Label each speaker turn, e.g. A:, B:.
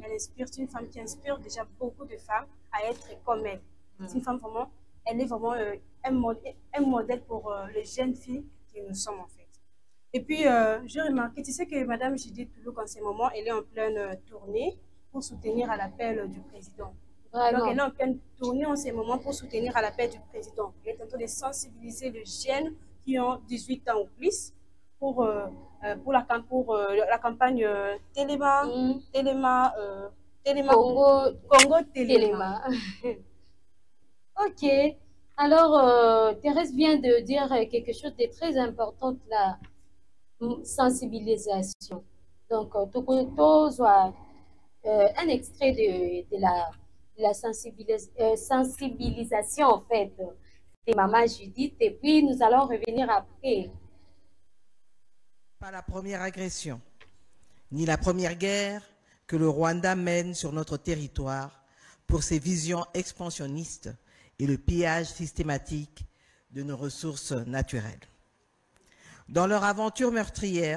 A: Elle inspire, c'est une femme qui inspire déjà beaucoup de femmes à être comme elle. C'est une femme vraiment, elle est vraiment un modèle pour les jeunes filles que nous sommes en fait. Et puis, j'ai remarqué, tu sais que Madame Judith Toulouk, en ce moment, elle est en pleine tournée pour soutenir à l'appel du président. Donc, elle est en pleine tournée en ce moment pour soutenir à l'appel du président. Elle est en train de sensibiliser les jeunes qui ont 18 ans ou plus pour la campagne
B: Congo Téléma. Ok. Alors, Thérèse vient de dire quelque chose de très important, la sensibilisation. Donc, un extrait de la sensibilisation, en fait, de Maman Judith, et puis nous allons revenir après.
C: Pas la première agression, ni la première guerre que le Rwanda mène sur notre territoire pour ses visions expansionnistes et le pillage systématique de nos ressources naturelles. Dans leur aventure meurtrière,